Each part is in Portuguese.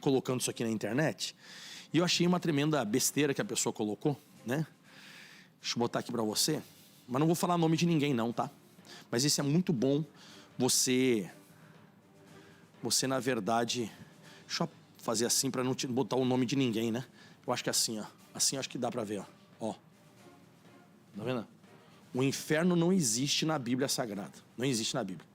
colocando isso aqui na internet e eu achei uma tremenda besteira que a pessoa colocou, né? Deixa eu botar aqui pra você. Mas não vou falar nome de ninguém não, tá? Mas isso é muito bom você na verdade... Deixa eu fazer assim pra não botar o nome de ninguém, né? Eu acho que é assim, ó. Assim acho que dá pra ver, ó. Ó. Tá vendo? O inferno não existe na Bíblia Sagrada. Não existe na Bíblia.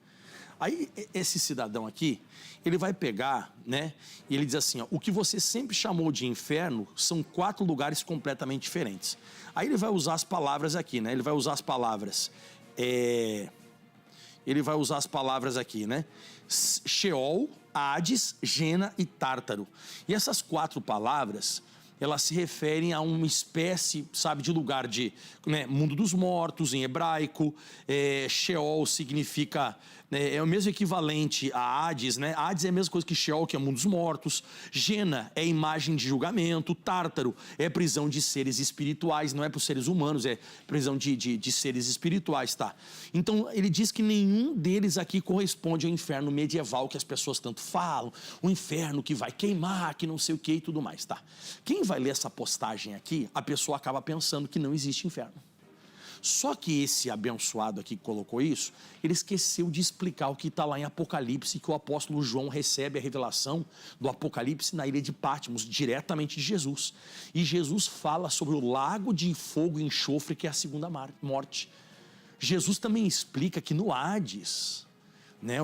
Aí, esse cidadão aqui, ele vai pegar, né? E ele diz assim, ó, o que você sempre chamou de inferno são 4 lugares completamente diferentes. Aí ele vai usar as palavras aqui, né? Ele vai usar as palavras... Ele vai usar as palavras aqui, né? Sheol, Hades, Gena e Tártaro. E essas 4 palavras... elas se referem a uma espécie, sabe, de lugar de, né, mundo dos mortos, em hebraico. Sheol significa, né, é o mesmo equivalente a Hades, né? Hades é a mesma coisa que Sheol, que é o mundo dos mortos. Gena é imagem de julgamento. Tártaro é prisão de seres espirituais, não é para os seres humanos, é prisão de seres espirituais, tá? Então, ele diz que nenhum deles aqui corresponde ao inferno medieval que as pessoas tanto falam, o inferno que vai queimar, que não sei o que e tudo mais, tá? Quem vai ler essa postagem aqui, a pessoa acaba pensando que não existe inferno. Só que esse abençoado aqui que colocou isso, ele esqueceu de explicar o que está lá em Apocalipse, que o apóstolo João recebe a revelação do Apocalipse na ilha de Patmos, diretamente de Jesus. E Jesus fala sobre o lago de fogo e enxofre, que é a segunda morte. Jesus também explica que no Hades, né,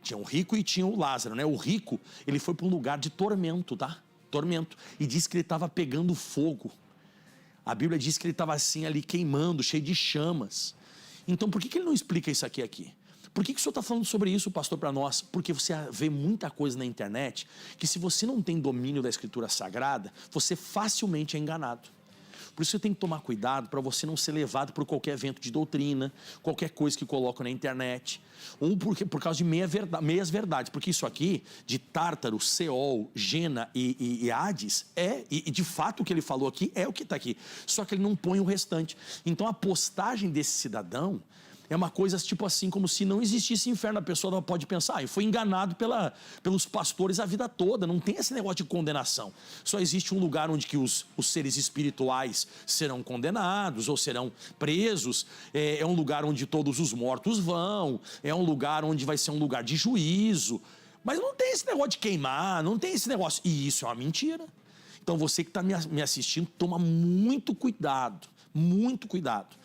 tinha o rico e tinha o Lázaro, né? O rico, ele foi para um lugar de tormento, tá? Tormento. E diz que ele estava pegando fogo. A Bíblia diz que ele estava assim ali queimando, cheio de chamas. Então por que ele não explica isso aqui? Por que o senhor está falando sobre isso, pastor, para nós? Porque você vê muita coisa na internet que, se você não tem domínio da Escritura Sagrada, você facilmente é enganado. Por isso você tem que tomar cuidado para você não ser levado por qualquer vento de doutrina, qualquer coisa que colocam na internet, ou por causa de meias verdades, porque isso aqui, de Tártaro, Sheol, Gena e Hades, e de fato o que ele falou aqui é o que está aqui, só que ele não põe o restante. Então a postagem desse cidadão é uma coisa tipo assim, como se não existisse inferno. A pessoa não pode pensar, eu fui enganado pelos pastores a vida toda. Não tem esse negócio de condenação. Só existe um lugar onde que os seres espirituais serão condenados ou serão presos. É um lugar onde todos os mortos vão. É um lugar onde vai ser um lugar de juízo. Mas não tem esse negócio de queimar, não tem esse negócio. E isso é uma mentira. Então você que está me assistindo, toma muito cuidado. Muito cuidado.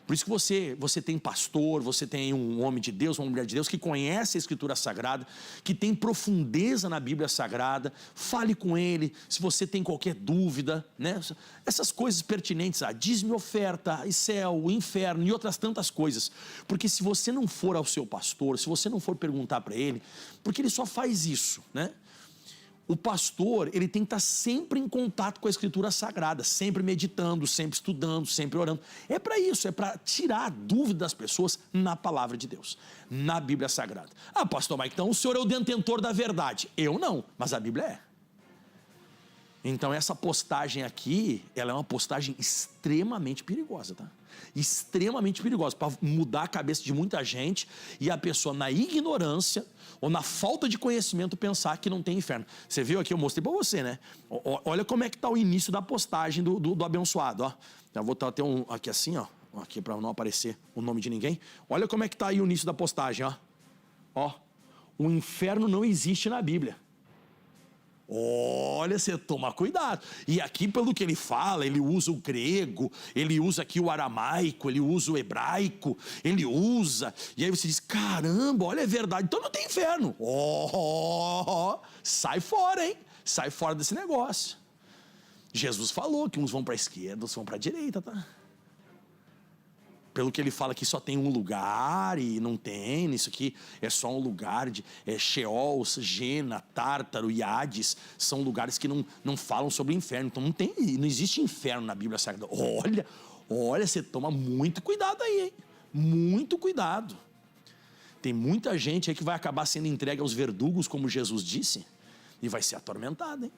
Por isso que você tem pastor, você tem um homem de Deus, uma mulher de Deus que conhece a Escritura Sagrada, que tem profundeza na Bíblia Sagrada. Fale com ele se você tem qualquer dúvida, né? Essas coisas pertinentes a dízimo, oferta, e céu, o inferno e outras tantas coisas. Porque se você não for ao seu pastor, se você não for perguntar para ele, porque ele só faz isso, né? O pastor, ele tem que estar sempre em contato com a Escritura Sagrada, sempre meditando, sempre estudando, sempre orando. É para isso, é para tirar a dúvida das pessoas na palavra de Deus, na Bíblia Sagrada. Ah, pastor, mas então o senhor é o detentor da verdade. Eu não, mas a Bíblia é. Então essa postagem aqui, ela é uma postagem extremamente perigosa, tá? Extremamente perigosa, para mudar a cabeça de muita gente e a pessoa, na ignorância ou na falta de conhecimento, pensar que não tem inferno. Você viu aqui, eu mostrei para você, né? Olha como é que está o início da postagem do abençoado, ó. Já vou até aqui assim, ó, aqui para não aparecer o nome de ninguém. Olha como é que está aí o início da postagem, ó. Ó, o inferno não existe na Bíblia. Olha, você toma cuidado. E aqui, pelo que ele fala, ele usa o grego, ele usa aqui o aramaico, ele usa o hebraico, ele usa. E aí você diz, caramba, olha, é verdade, então não tem inferno. Sai fora, hein? Sai fora desse negócio. Jesus falou que uns vão para a esquerda, outros vão para a direita, tá? Pelo que ele fala que só tem um lugar e não tem, isso aqui é só um lugar de Sheol, Gena, Tártaro e Hades, são lugares que não falam sobre o inferno. Então não existe inferno na Bíblia Sagrada. Olha, você toma muito cuidado aí, hein? Muito cuidado. Tem muita gente aí que vai acabar sendo entregue aos verdugos, como Jesus disse, e vai ser atormentada, hein?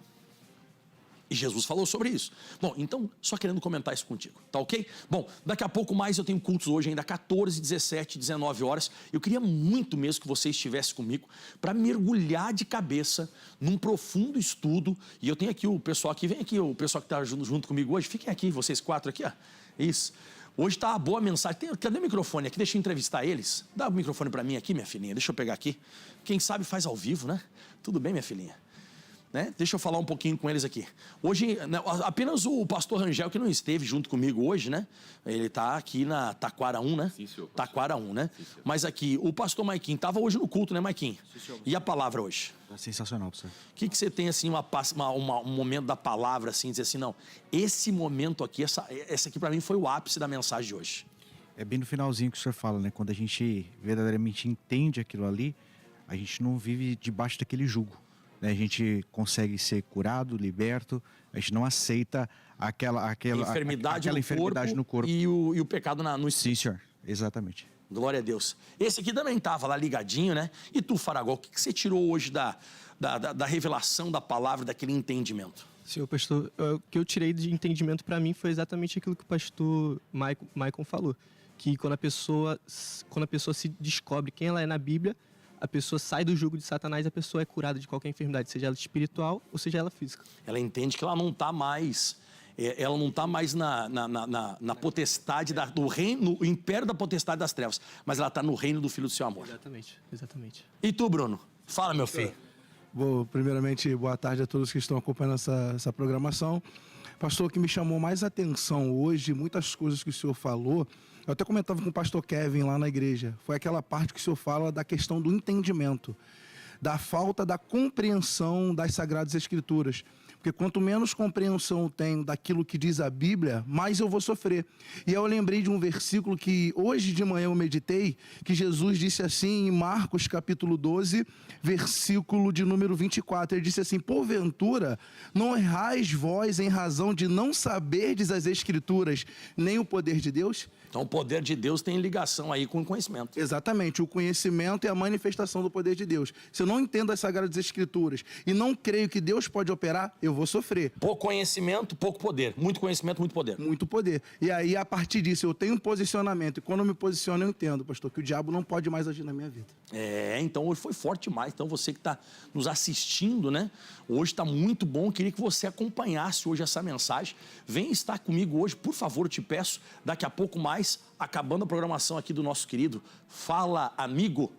E Jesus falou sobre isso. Bom, então, só querendo comentar isso contigo, tá ok? Bom, daqui a pouco mais eu tenho cultos hoje ainda 14, 17, 19 horas. Eu queria muito mesmo que você estivesse comigo para mergulhar de cabeça num profundo estudo. E eu tenho aqui o pessoal aqui, vem aqui o pessoal que está junto comigo hoje. Fiquem aqui, vocês 4 aqui, ó. Isso. Hoje tá uma boa mensagem. Cadê o microfone aqui? Deixa eu entrevistar eles. Dá o microfone para mim aqui, minha filhinha. Deixa eu pegar aqui. Quem sabe faz ao vivo, né? Tudo bem, minha filhinha? Né? Deixa eu falar um pouquinho com eles aqui. Hoje, né, apenas o pastor Rangel, que não esteve junto comigo hoje, né? Ele está aqui na Taquara 1, né? Sim, senhor. Taquara 1, né? Sim, mas aqui, o pastor Maiquinho estava hoje no culto, né, Maiquinho? Sim, senhor. E a palavra hoje? É sensacional, professor. O que você tem, assim, um momento da palavra, assim, dizer assim, não, esse momento aqui, essa aqui para mim foi o ápice da mensagem de hoje. É bem no finalzinho que o senhor fala, né? Quando a gente verdadeiramente entende aquilo ali, a gente não vive debaixo daquele jugo. A gente consegue ser curado, liberto, a gente não aceita aquela enfermidade no corpo. E o pecado no espírito. Sim, senhor, exatamente. Glória a Deus. Esse aqui também estava lá ligadinho, né? E tu, Faragó, o que você tirou hoje da revelação da palavra, daquele entendimento? Senhor pastor, o que eu tirei de entendimento para mim foi exatamente aquilo que o pastor Maicon falou. Que quando a pessoa se descobre quem ela é na Bíblia, a pessoa sai do jugo de Satanás e a pessoa é curada de qualquer enfermidade, seja ela espiritual ou seja ela física. Ela entende que ela não está mais na potestade do reino, no império da potestade das trevas, mas ela está no reino do Filho do seu amor. Exatamente, exatamente. E tu, Bruno? Fala, meu filho. Primeiramente, boa tarde a todos que estão acompanhando essa programação. Pastor, o que me chamou mais atenção hoje, muitas coisas que o senhor falou, eu até comentava com o pastor Kevin lá na igreja, foi aquela parte que o senhor fala da questão do entendimento, da falta da compreensão das Sagradas Escrituras. Porque quanto menos compreensão eu tenho daquilo que diz a Bíblia, mais eu vou sofrer. E eu lembrei de um versículo que hoje de manhã eu meditei, que Jesus disse assim em Marcos capítulo 12, versículo de número 24. Ele disse assim: porventura, não errais vós em razão de não saberdes as Escrituras, nem o poder de Deus? Então o poder de Deus tem ligação aí com o conhecimento. Exatamente, o conhecimento é a manifestação do poder de Deus. Se eu não entendo as Sagradas Escrituras e não creio que Deus pode operar, eu vou sofrer. Pouco conhecimento, pouco poder. Muito conhecimento, muito poder. Muito poder. E aí, a partir disso, eu tenho um posicionamento. E quando eu me posiciono, eu entendo, pastor, que o diabo não pode mais agir na minha vida. Então hoje foi forte demais. Então você que está nos assistindo, né? Hoje está muito bom. Eu queria que você acompanhasse hoje essa mensagem. Vem estar comigo hoje, por favor, eu te peço. Daqui a pouco mais, acabando a programação aqui do nosso querido Fala Amigo.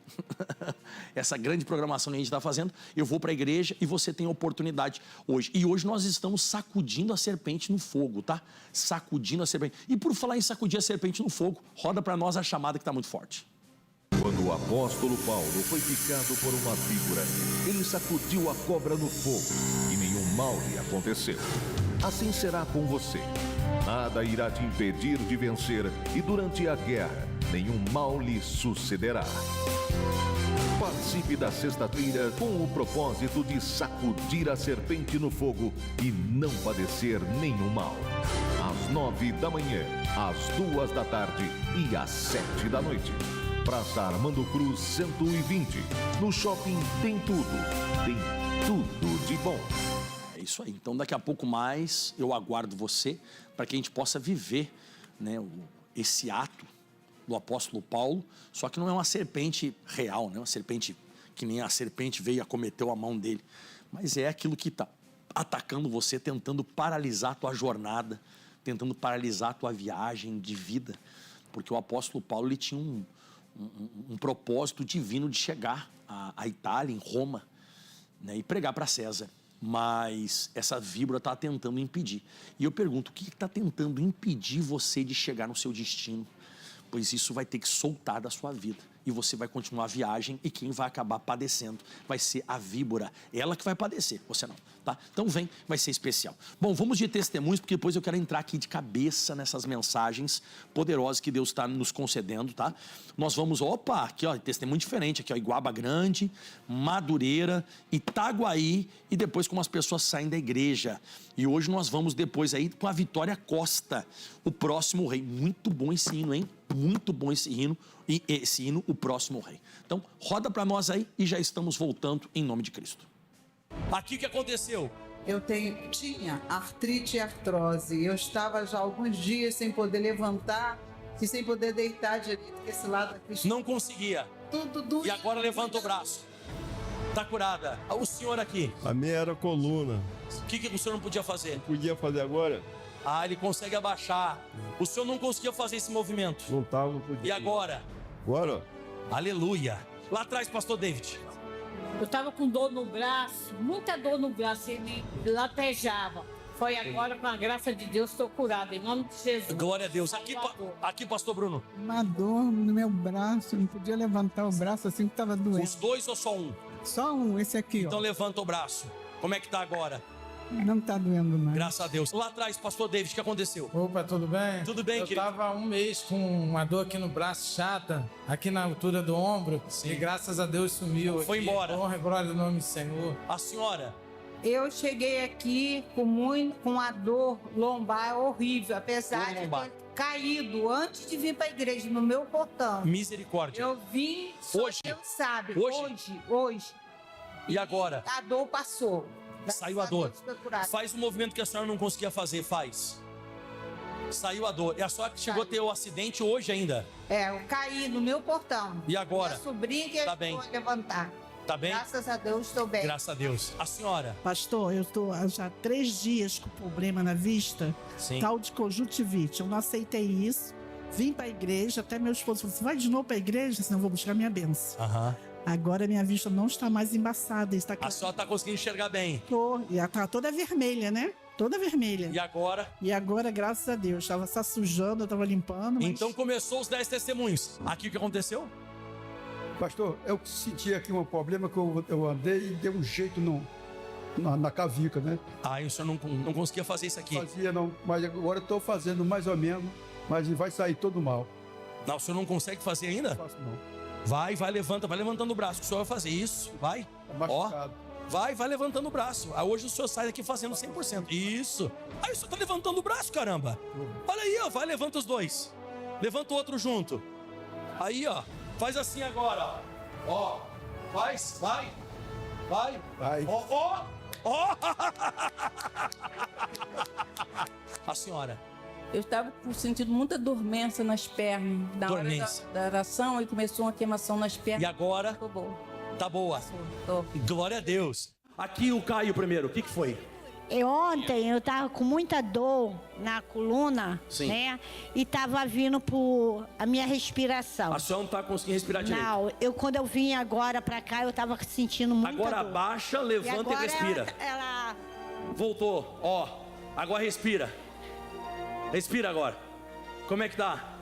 Essa grande programação que a gente está fazendo. Eu vou para a igreja e você tem a oportunidade hoje. E hoje nós estamos sacudindo a serpente no fogo, tá? Sacudindo a serpente. E por falar em sacudir a serpente no fogo, roda para nós a chamada que está muito forte. Quando o apóstolo Paulo foi picado por uma víbora, ele sacudiu a cobra no fogo e nenhum mal lhe aconteceu. Assim será com você. Nada irá te impedir de vencer e durante a guerra, nenhum mal lhe sucederá. Participe da sexta-feira com o propósito de sacudir a serpente no fogo e não padecer nenhum mal. Às 9 da manhã, às 2 da tarde e às 7 da noite. Praça Armando Cruz 120. No shopping tem tudo de bom. É isso aí. Então daqui a pouco mais eu aguardo você para que a gente possa viver, né, esse ato do apóstolo Paulo, só que não é uma serpente real, né? Uma serpente que nem a serpente veio e acometeu a mão dele, mas é aquilo que está atacando você, tentando paralisar a tua jornada, tentando paralisar a tua viagem de vida, porque o apóstolo Paulo ele tinha um propósito divino de chegar à Itália, em Roma, né, e pregar para César. Mas essa víbora está tentando impedir. E eu pergunto, o que está tentando impedir você de chegar no seu destino? Pois isso vai ter que soltar da sua vida. E você vai continuar a viagem e quem vai acabar padecendo vai ser a víbora. Ela que vai padecer, você não, tá? Então vem, vai ser especial. Bom, vamos de testemunhos, porque depois eu quero entrar aqui de cabeça nessas mensagens poderosas que Deus está nos concedendo, tá? Nós vamos, aqui ó, testemunho diferente, aqui ó, Iguaba Grande, Madureira, Itaguaí e depois como as pessoas saem da igreja. E hoje nós vamos depois aí com a Vitória Costa, o próximo rei. Muito bom esse hino, hein? Muito bom esse hino, o próximo rei. Então, roda para nós aí e já estamos voltando em nome de Cristo. Aqui o que aconteceu? Eu tinha artrite e artrose. Eu estava já alguns dias sem poder levantar e sem poder deitar direito, porque esse lado aqui... Não conseguia. Tudo doía. E agora levanta o braço. Tá curada. O senhor aqui, A minha era coluna. o que o senhor não podia fazer? Podia fazer agora? Ah, ele consegue abaixar. O senhor não conseguia fazer esse movimento. Não tava, não podia. E agora? Agora, ó. Aleluia. Lá atrás, pastor David. Eu tava com dor no braço, muita dor no braço, ele latejava. Foi agora, com a graça de Deus, estou curada, em nome de Jesus. Glória a Deus. Aqui, pastor Bruno. Uma dor no meu braço, não podia levantar o braço assim que estava doendo. Os dois ou só um? Só um, esse aqui, Então ó. levanta o braço. Como é que tá agora? Não tá doendo mais. Graças a Deus. Lá atrás, pastor David, o que aconteceu? Opa, tudo bem? Tudo bem, eu querido? tava há um mês com uma dor aqui no braço chata, aqui na altura do ombro, e graças a Deus sumiu. Foi aqui. embora. Honra e glória do nome do Senhor. A senhora? Eu cheguei aqui com a dor lombar horrível, apesar Dor de lombar. ter caído antes de vir para a igreja, no meu portão. Misericórdia. Eu vim, só Hoje? Deus sabe, Hoje? hoje. E agora? A dor passou. Graças Saiu a dor. Deus, foi curada. Faz o movimento que a senhora não conseguia fazer, faz. Saiu a dor. E a senhora que chegou a ter o acidente hoje ainda. Eu caí no meu portão. E agora? Minha sobrinha que Tá bem. ajudou a levantar. Tá bem? Graças a Deus, estou bem. Graças a Deus. A senhora? Pastor, eu estou há já 3 dias com problema na vista, Sim. tal de conjuntivite. Eu não aceitei isso, vim para a igreja, até meu esposo falou, você vai de novo para a igreja? Senão eu vou buscar minha bênção. Aham. Agora minha vista não está mais embaçada, está A senhora tá conseguindo enxergar bem. e ela está toda vermelha, né? Toda vermelha. E agora? E agora, graças a Deus, estava só sujando, eu estava limpando, mas... Então começou os 10 testemunhos. Aqui o que aconteceu? Pastor, eu senti aqui um problema que eu andei e deu um jeito na cavica, né? Ah, e o senhor não conseguia fazer isso aqui? Fazia não, mas agora eu estou fazendo mais ou menos, mas vai sair todo mal. Não, o senhor não consegue fazer ainda? Não faço não. Vai levantando o braço. O senhor vai fazer isso, vai. Tá machucado. Vai levantando o braço. Aí hoje o senhor sai daqui fazendo 100%. Isso. Aí o senhor tá levantando o braço, caramba. Olha aí, ó. Vai, levanta os dois. Levanta o outro junto. Aí, ó. Faz assim agora, ó. Ó. Faz, vai. Vai. Vai. Ó. A senhora. Eu estava sentindo muita dormência nas pernas. Na hora Dormência. da oração e começou uma queimação nas pernas. E agora? Ficou bom. Tá boa. Tô. Glória a Deus. Aqui o Caio primeiro. O que foi? Ontem eu tava com muita dor na coluna, Sim. né? E tava vindo por a minha respiração. A senhora não tá conseguindo respirar direito. Não, quando eu vim agora pra cá, eu tava sentindo muita Agora dor. abaixa, levanta e, agora respira. Ela Voltou, ó. Agora respira. Respira agora. Como é que tá?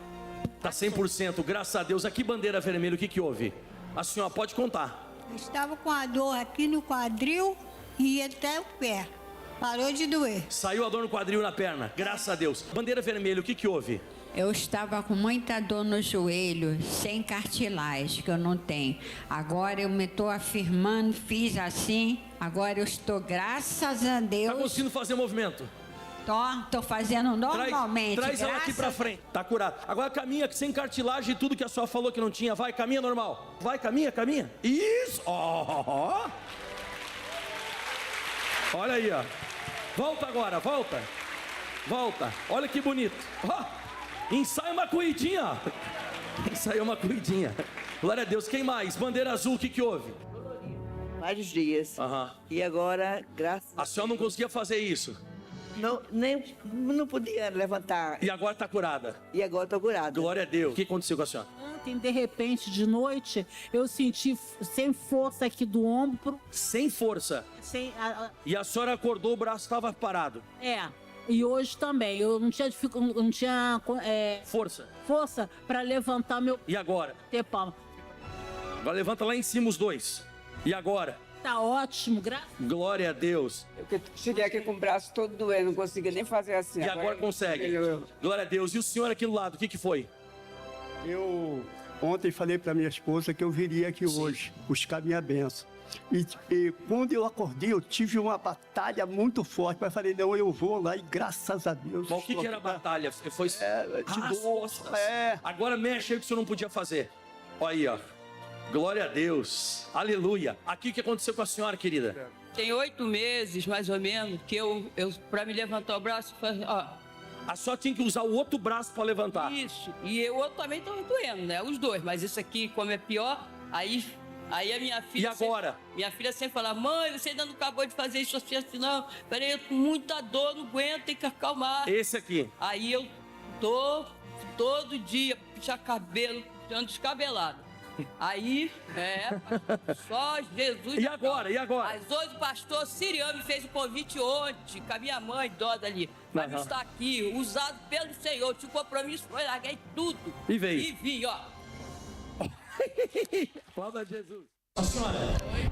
Tá 100%, graças a Deus. Aqui, bandeira vermelha, o que houve? A senhora pode contar. Eu estava com a dor aqui no quadril e até o pé. Parou de doer. Saiu a dor no quadril e na perna, graças a Deus. Bandeira vermelha, o que houve? Eu estava com muita dor no joelho, sem cartilagem, que eu não tenho. Agora eu me estou afirmando, fiz assim. Agora eu estou, graças a Deus... Tá conseguindo fazer o movimento? Tô fazendo normalmente. Traz ela aqui pra frente. Tá curado. Agora caminha sem cartilagem e tudo que a senhora falou que não tinha. Vai, caminha normal. Vai, caminha. Isso. Ó. Olha aí, ó. Volta agora, volta. Olha que bonito. Ó. Ensaia uma corridinha, ó. Ensaia uma corridinha. Glória a Deus. Quem mais? Bandeira azul, o que houve? Vários dias. Aham. E agora, graças A senhora não conseguia fazer isso. não podia levantar. E agora tá curada. E agora estou curada. Glória a Deus. O que aconteceu com a senhora? Ontem, de repente, de noite, eu senti sem força aqui do ombro. Sem força. E a senhora acordou, o braço estava parado. E hoje também. Eu não tinha força para levantar meu E agora? tepão. Agora levanta lá em cima os dois. E agora? Tá ótimo, Glória a Deus. Eu cheguei aqui com o braço todo doendo, não conseguia nem fazer assim. E agora consegue. Glória a Deus. E o senhor aqui do lado, o que foi? Eu ontem falei para minha esposa que eu viria aqui hoje buscar minha bênção. E quando eu acordei, eu tive uma batalha muito forte. Mas falei, não, eu vou lá e graças a Deus. Mas o que era a batalha? Foi de as dor. costas. É. Agora mexe aí que o senhor não podia fazer. Olha aí, ó. Glória a Deus. Aleluia. Aqui o que aconteceu com a senhora, querida? Tem 8 meses, mais ou menos, que eu para me levantar o braço, ó. A senhora tinha que usar o outro braço para levantar. Isso. E o outro também estão doendo, né? Os dois. Mas esse aqui, como é pior, aí a minha filha... E agora? Minha filha sempre fala, mãe, você ainda não acabou de fazer isso assim, não. Peraí, eu tô com muita dor, não aguento, tem que acalmar. Esse aqui. Aí eu tô todo dia, puxar cabelo, ficando descabelado. Aí, só Jesus... E agora? Mas hoje o pastor Siriano me fez um convite ontem, com a minha mãe idosa ali, para me estar aqui, usado pelo Senhor. Tinha um compromisso, foi, larguei tudo. E veio. E vim, ó. Aplauda Jesus. A senhora?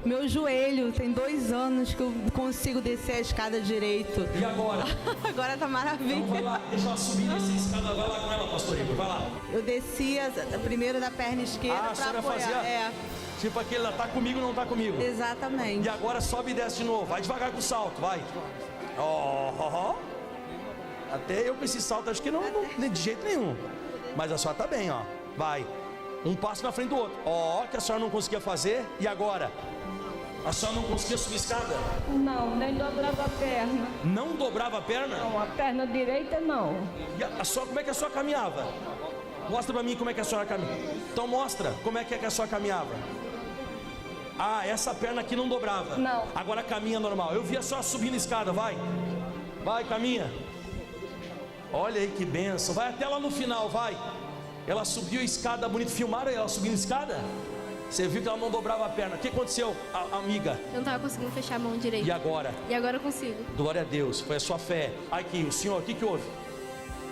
Meu joelho, tem 2 anos que eu consigo descer a escada direito. E agora? Agora tá maravilha. Então vai lá, deixa ela subir nessa escada, vai lá com ela, pastor Igor, vai lá. Eu descia primeiro da perna esquerda a senhora apoiar. fazia? Tipo aquele lá, tá comigo ou não tá comigo? Exatamente. E agora sobe e desce de novo, vai devagar com o salto, vai. Ó. Até eu com esse salto, acho que não de jeito nenhum. Mas a senhora tá bem, ó. Vai. Um passo na frente do outro. Ó, que a senhora não conseguia fazer. E agora? A senhora não conseguia subir escada? Não, nem dobrava a perna. Não dobrava a perna? Não, a perna direita não. E a senhora, como é que a senhora caminhava? Mostra pra mim como é que a senhora caminha. Então mostra como é que a senhora caminhava. Ah, essa perna aqui não dobrava. Não. Agora caminha normal. Eu vi a senhora subindo a escada, vai. Vai, caminha. Olha aí que benção. Vai até lá no final, vai. Ela subiu a escada bonita. Filmaram ela subindo a escada? Você viu que ela não dobrava a perna. O que aconteceu, amiga? Eu não estava conseguindo fechar a mão direito. E agora? E agora eu consigo. Glória a Deus. Foi a sua fé. Aqui, o senhor, o que houve?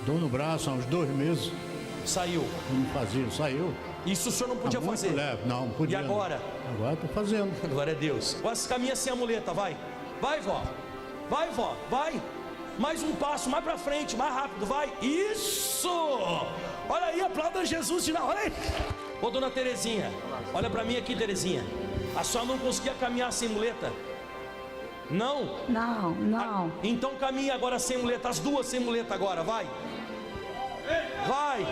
Dor no braço há uns 2 meses. Saiu? Não fazia, saiu. Isso o senhor não podia fazer? Leve. Não podia. E agora? Agora estou fazendo. Glória a Deus. Caminha sem a muleta, vai. Vai, vó. Vai, vó. Vai. Mais um passo, mais pra frente, mais rápido, vai. Isso! Olha aí, aplauda Jesus de novo. Olha aí. Ô, dona Terezinha, olha pra mim aqui, Terezinha. A senhora não conseguia caminhar sem muleta? Não? Não. Então caminha agora sem muleta, as duas sem muleta agora, vai. Vai.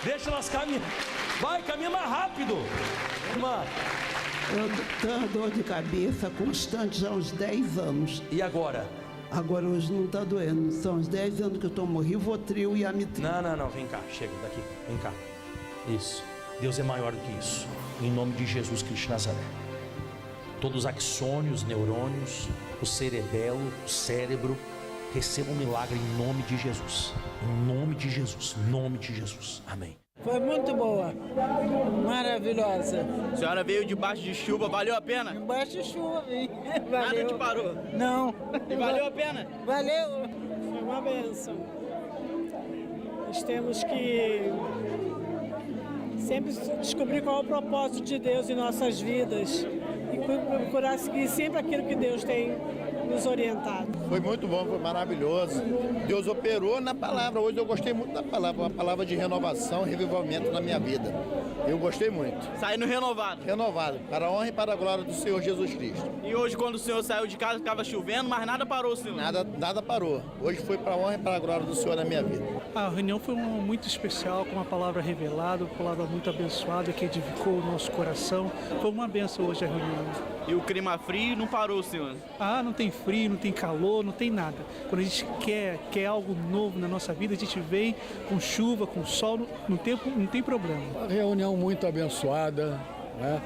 Deixa elas caminhar. Vai, caminha mais rápido. Irmã. Eu tenho dor de cabeça constante já há uns 10 anos. E agora? Agora hoje não está doendo. São uns 10 anos que eu tomo Rivotril e Amitril. Não. Vem cá, chega daqui. Vem cá. Isso. Deus é maior do que isso. Em nome de Jesus Cristo de Nazaré. Todos os axônios, neurônios, o cerebelo, o cérebro, recebam um milagre em nome de Jesus. Em nome de Jesus. Em nome de Jesus. Amém. Foi muito boa, maravilhosa. A senhora veio debaixo de chuva, valeu a pena? Debaixo de chuva, vim. Nada te parou? Não. E valeu a pena? Valeu. Foi uma bênção. Nós temos que sempre descobrir qual é o propósito de Deus em nossas vidas e procurar seguir sempre aquilo que Deus tem nos orientado. Foi muito bom, foi maravilhoso. Deus operou na palavra. Hoje eu gostei muito da palavra, uma palavra de renovação, revivamento na minha vida. Eu gostei muito. Saindo renovado? Renovado, para a honra e para a glória do Senhor Jesus Cristo. E hoje, quando o senhor saiu de casa, estava chovendo, mas nada parou, senhor? Nada parou. Hoje foi para a honra e para a glória do Senhor na minha vida. A reunião foi muito especial, com uma palavra revelada, uma palavra muito abençoada, que edificou o nosso coração. Foi uma benção hoje a reunião. E o clima frio não parou, senhor? Ah, não tem frio, não tem calor, não tem nada. Quando a gente quer algo novo na nossa vida, a gente vem com chuva, com sol, não tem problema. Uma reunião muito abençoada, né?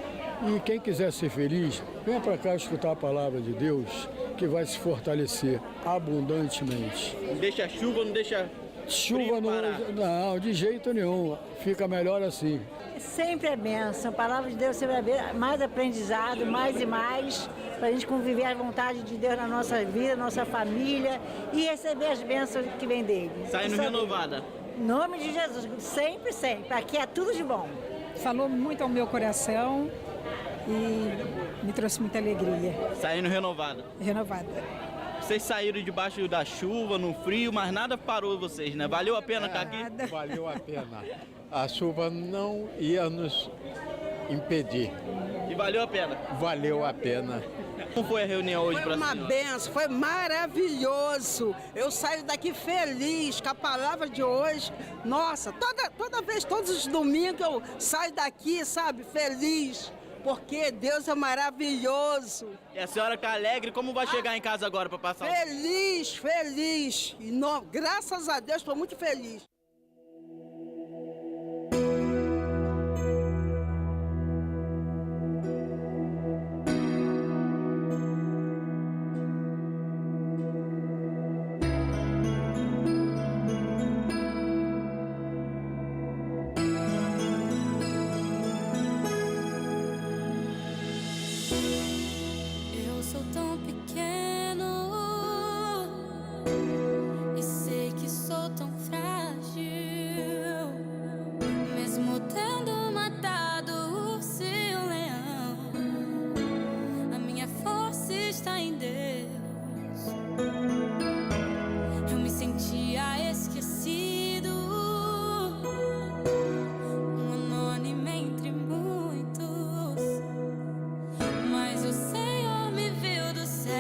E quem quiser ser feliz, venha para cá escutar a palavra de Deus, que vai se fortalecer abundantemente. Não deixa chuva, não deixa chuva não, de jeito nenhum. Fica melhor assim. Sempre é bênção. A palavra de Deus sempre é mais aprendizado, mais e mais, para a gente conviver a vontade de Deus na nossa vida, nossa família e receber as bênçãos que vem dele. Saindo renovada. Em nome de Jesus, sempre, sempre. Aqui é tudo de bom. Falou muito ao meu coração e me trouxe muita alegria. Saindo renovada. Renovada. Vocês saíram debaixo da chuva, no frio, mas nada parou vocês, né? Valeu a pena estar aqui? Valeu a pena. A chuva não ia nos impedir. E valeu a pena? Valeu a pena. Como foi a reunião hoje para a senhora? Foi uma benção, foi maravilhoso. Eu saio daqui feliz com a palavra de hoje. Nossa, toda vez, todos os domingos eu saio daqui, sabe, feliz. porque Deus é maravilhoso. E a senhora tá alegre, como vai chegar em casa agora para passar? Feliz, feliz. E graças a Deus, estou muito feliz. E sei que sou tão frágil, mesmo tendo matado o seu leão. A minha força está em Deus. Eu me sentia esquecido, um anônimo entre muitos, mas o Senhor me viu do céu.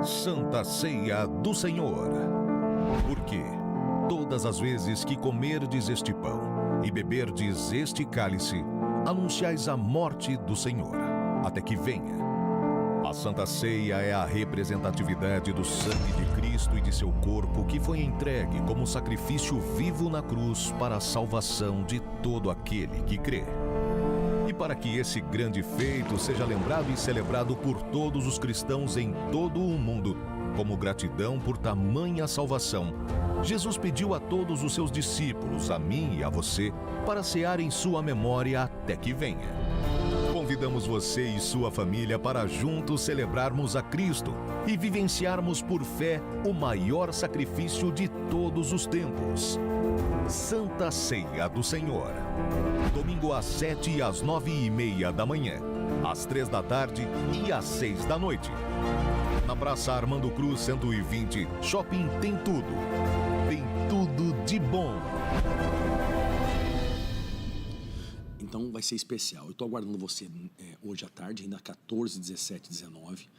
Santa Ceia do Senhor. Porque Todas as vezes que comerdes este pão e beberdes este cálice, anunciais a morte do Senhor, até que venha. A Santa Ceia é a representatividade do sangue de Cristo e de seu corpo que foi entregue como sacrifício vivo na cruz para a salvação de todo aquele que crê. E para que esse grande feito seja lembrado e celebrado por todos os cristãos em todo o mundo, como gratidão por tamanha salvação, Jesus pediu a todos os seus discípulos, a mim e a você, para cear em sua memória até que venha. Convidamos você e sua família para juntos celebrarmos a Cristo e vivenciarmos por fé o maior sacrifício de todos os tempos. Santa Ceia do Senhor. Domingo às 7 e às 9h30 da manhã, às 3 da tarde e às 6 da noite. Na Praça Armando Cruz 120, Shopping Tem Tudo. Tem tudo de bom. Então vai ser especial. Eu estou aguardando você hoje à tarde, ainda 14, 17, 19.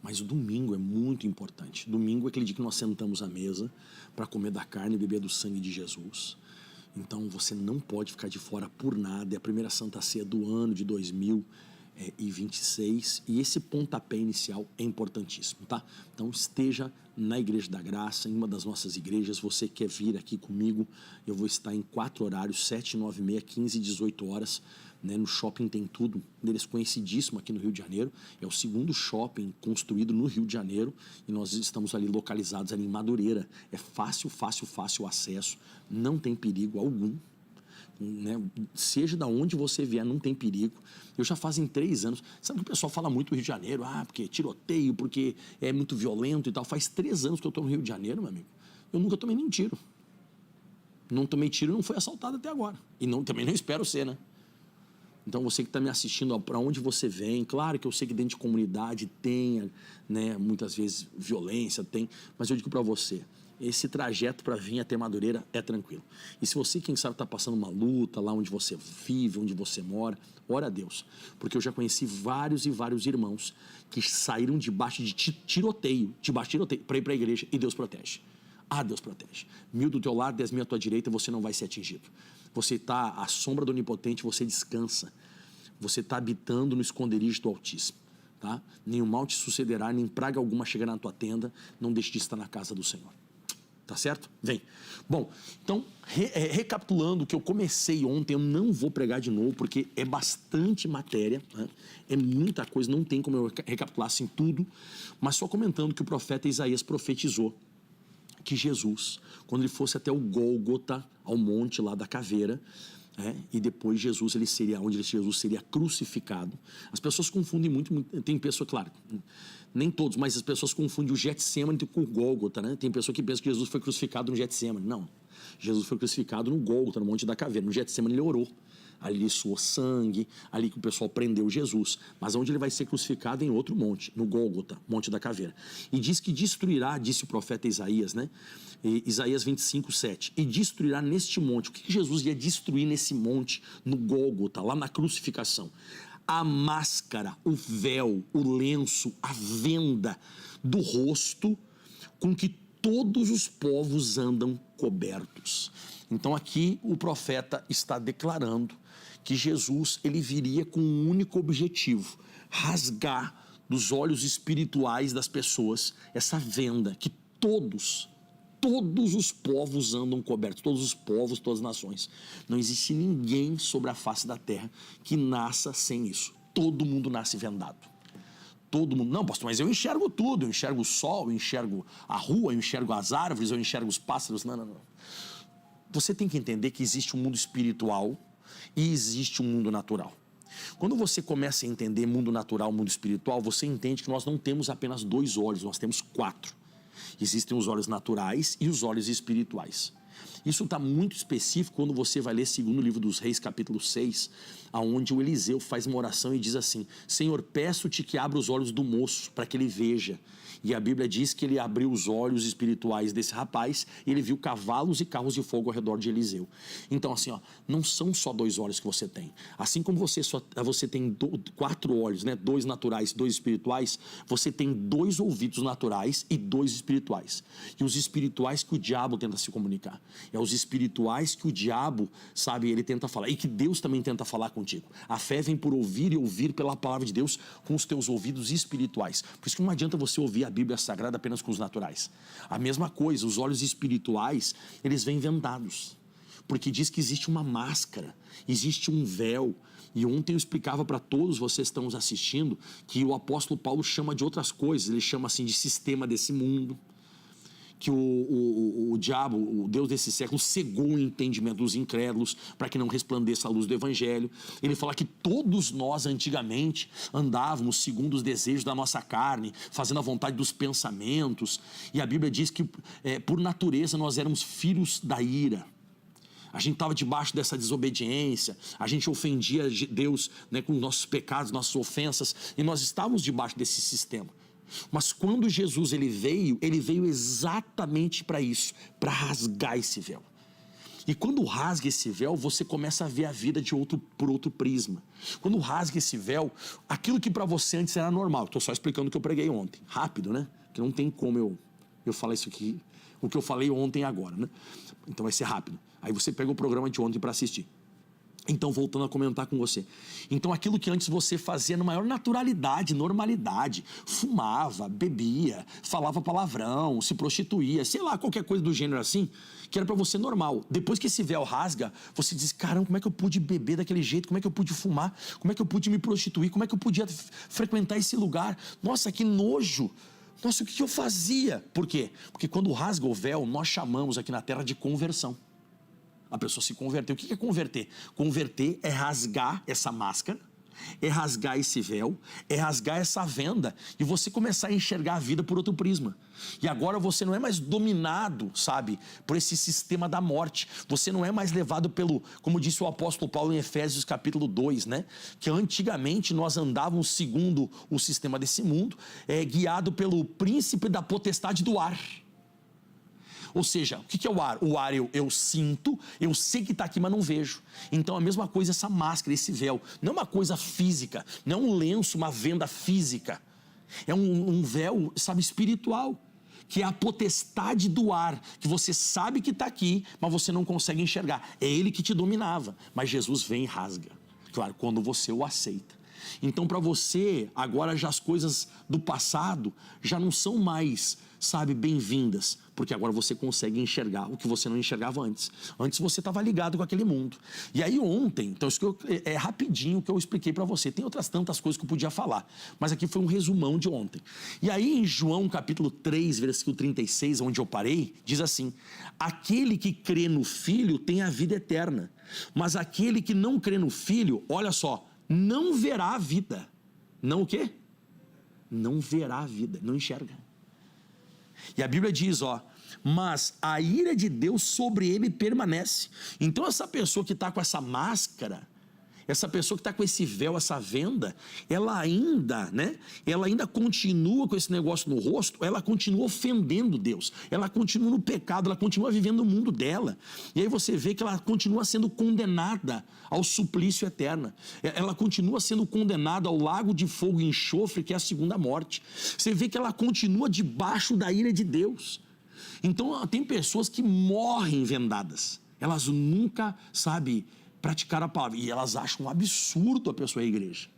Mas o domingo é muito importante. Domingo é aquele dia que nós sentamos à mesa para comer da carne e beber do sangue de Jesus. Então você não pode ficar de fora por nada. É a primeira Santa Ceia do ano de 2026. E esse pontapé inicial é importantíssimo, tá? Então esteja na Igreja da Graça, em uma das nossas igrejas. Você quer vir aqui comigo? Eu vou estar em 4 horários, 7, 9, meia, 15 e 18 horas, né, no Shopping Tem Tudo, um deles conhecidíssimo aqui no Rio de Janeiro. É o segundo shopping construído no Rio de Janeiro e nós estamos ali localizados ali em Madureira. É fácil o acesso, não tem perigo algum. Né? Seja da onde você vier, não tem perigo. Eu já fazem 3 anos. Sabe que o pessoal fala muito do Rio de Janeiro? Porque tiroteio, porque é muito violento e tal. Faz 3 anos que eu estou no Rio de Janeiro, meu amigo. Eu nunca tomei nenhum tiro. Não tomei tiro e não fui assaltado até agora. E também não espero ser, né? Então você que está me assistindo, para onde você vem, claro que eu sei que dentro de comunidade tem, né, muitas vezes violência, mas eu digo para você, esse trajeto para vir até Madureira é tranquilo. E se você, quem sabe, está passando uma luta lá onde você vive, onde você mora, ora a Deus. Porque eu já conheci vários e vários irmãos que saíram debaixo de tiroteio, para ir para a igreja, e Deus protege. Deus protege. 1000 do teu lado, 10.000 à tua direita, você não vai ser atingido. Você está à sombra do Onipotente, você descansa. Você está habitando no esconderijo do Altíssimo. Tá? Nenhum mal te sucederá, nem praga alguma chegará na tua tenda. Não deixe de estar na casa do Senhor. Tá certo? Vem. Bom, então, recapitulando o que eu comecei ontem, eu não vou pregar de novo, porque é bastante matéria, né? É muita coisa, não tem como eu recapitular assim tudo, mas só comentando que o profeta Isaías profetizou que Jesus, quando ele fosse até o Gólgota, ao monte lá da caveira, e depois Jesus seria crucificado. As pessoas confundem muito, tem pessoa, claro, nem todos, mas as pessoas confundem o Getsemane com o Gólgota, né? Tem pessoa que pensa que Jesus foi crucificado no Getsemane. Não, Jesus foi crucificado no Gólgota, no monte da caveira. No Getsemane ele orou, ali ele suou sangue, ali que o pessoal prendeu Jesus. Mas onde ele vai ser crucificado em outro monte, no Gólgota, monte da caveira. E diz que destruirá, disse o profeta Isaías, né? Isaías 25, 7. E destruirá neste monte. O que Jesus ia destruir nesse monte, no Gólgota, lá na crucificação? A máscara, o véu, o lenço, a venda do rosto com que todos os povos andam cobertos. Então aqui o profeta está declarando que Jesus ele viria com um único objetivo: rasgar dos olhos espirituais das pessoas essa venda que todos os povos andam cobertos, todos os povos, todas as nações. Não existe ninguém sobre a face da terra que nasça sem isso. Todo mundo nasce vendado. Todo mundo. Não, pastor, mas eu enxergo tudo. Eu enxergo o sol, eu enxergo a rua, eu enxergo as árvores, eu enxergo os pássaros. Não. Você tem que entender que existe um mundo espiritual e existe um mundo natural. Quando você começa a entender mundo natural, mundo espiritual, você entende que nós não temos apenas 2 olhos, nós temos 4. Existem os olhos naturais e os olhos espirituais. Isso está muito específico quando você vai ler 2º livro dos Reis, capítulo 6, aonde o Eliseu faz uma oração e diz assim: Senhor, peço-te que abra os olhos do moço para que ele veja. E a Bíblia diz que ele abriu os olhos espirituais desse rapaz e ele viu cavalos e carros de fogo ao redor de Eliseu. Então assim, ó, não são só 2 olhos que você tem. Assim como você tem 4 olhos, né? 2 naturais, 2 espirituais, você tem 2 ouvidos naturais e 2 espirituais. E os espirituais que o diabo tenta se comunicar. É os espirituais que o diabo, sabe, ele tenta falar. E que Deus também tenta falar contigo. A fé vem por ouvir e ouvir pela palavra de Deus com os teus ouvidos espirituais. Por isso que não adianta você ouvir a Bíblia Sagrada apenas com os naturais. A mesma coisa, os olhos espirituais, eles vêm vendados. Porque diz que existe uma máscara, existe um véu. E ontem eu explicava para todos vocês que estão nos assistindo que o apóstolo Paulo chama de outras coisas. Ele chama assim de sistema desse mundo. Que o diabo, o Deus desse século, cegou o entendimento dos incrédulos para que não resplandeça a luz do evangelho. Ele fala que todos nós antigamente andávamos segundo os desejos da nossa carne, fazendo a vontade dos pensamentos. E a Bíblia diz que por natureza nós éramos filhos da ira. A gente estava debaixo dessa desobediência, a gente ofendia Deus, né, com nossos pecados, nossas ofensas, e nós estávamos debaixo desse sistema. Mas quando Jesus ele veio exatamente para isso, para rasgar esse véu. E quando rasga esse véu, você começa a ver a vida por outro prisma. Quando rasga esse véu, aquilo que para você antes era normal, estou só explicando o que eu preguei ontem, rápido, né? Que não tem como eu falar isso aqui, o que eu falei ontem e agora, né? Então vai ser rápido. Aí você pega o programa de ontem para assistir. Então, voltando a comentar com você. Então, aquilo que antes você fazia na maior naturalidade, normalidade, fumava, bebia, falava palavrão, se prostituía, sei lá, qualquer coisa do gênero assim, que era para você normal. Depois que esse véu rasga, você diz, caramba, como é que eu pude beber daquele jeito? Como é que eu pude fumar? Como é que eu pude me prostituir? Como é que eu podia frequentar esse lugar? Nossa, que nojo! Nossa, o que eu fazia? Por quê? Porque quando rasga o véu, nós chamamos aqui na Terra de conversão. A pessoa se converteu. O que é converter? Converter é rasgar essa máscara, é rasgar esse véu, é rasgar essa venda e você começar a enxergar a vida por outro prisma. E agora você não é mais dominado, sabe, por esse sistema da morte. Você não é mais levado pelo, como disse o apóstolo Paulo em Efésios capítulo 2, né? Que antigamente nós andávamos segundo o sistema desse mundo, guiado pelo príncipe da potestade do ar. Ou seja, o que é o ar? O ar eu sinto, eu sei que está aqui, mas não vejo. Então a mesma coisa essa máscara, esse véu. Não é uma coisa física, não é um lenço, uma venda física. É um véu, sabe, espiritual. Que é a potestade do ar, que você sabe que está aqui, mas você não consegue enxergar. É ele que te dominava, mas Jesus vem e rasga. Claro, quando você o aceita. Então para você, agora já as coisas do passado já não são mais, sabe, bem-vindas, porque agora você consegue enxergar o que você não enxergava antes. Antes você estava ligado com aquele mundo. E aí ontem, então isso é rapidinho o que eu expliquei para você. Tem outras tantas coisas que eu podia falar, mas aqui foi um resumão de ontem. E aí em João capítulo 3, versículo 36, onde eu parei, diz assim: aquele que crê no Filho tem a vida eterna, mas aquele que não crê no Filho, olha só, não verá a vida. Não o quê? Não verá a vida, não enxerga. E a Bíblia diz, ó, mas a ira de Deus sobre ele permanece. Então essa pessoa que está com essa máscara, essa pessoa que está com esse véu, essa venda, ela ainda continua com esse negócio no rosto, ela continua ofendendo Deus, ela continua no pecado, ela continua vivendo o mundo dela. E aí você vê que ela continua sendo condenada ao suplício eterno. Ela continua sendo condenada ao lago de fogo e enxofre, que é a segunda morte. Você vê que ela continua debaixo da ira de Deus. Então tem pessoas que morrem vendadas. Elas nunca, sabe, praticar a palavra. E elas acham um absurdo a pessoa ir à igreja.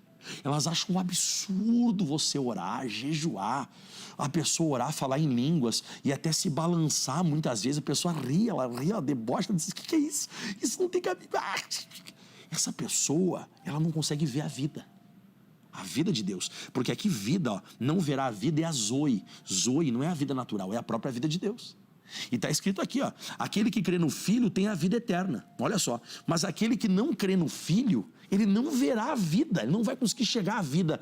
Elas acham um absurdo você orar, jejuar, a pessoa orar, falar em línguas e até se balançar. Muitas vezes a pessoa ri, ela debocha, ela diz, o que é isso? Isso não tem cabimento. Essa pessoa, ela não consegue ver a vida de Deus. Porque aqui vida, ó, não verá a vida é a Zoe. Zoe não é a vida natural, é a própria vida de Deus. E está escrito aqui, ó, aquele que crê no Filho tem a vida eterna. Olha só, mas aquele que não crê no Filho, ele não verá a vida, ele não vai conseguir chegar à vida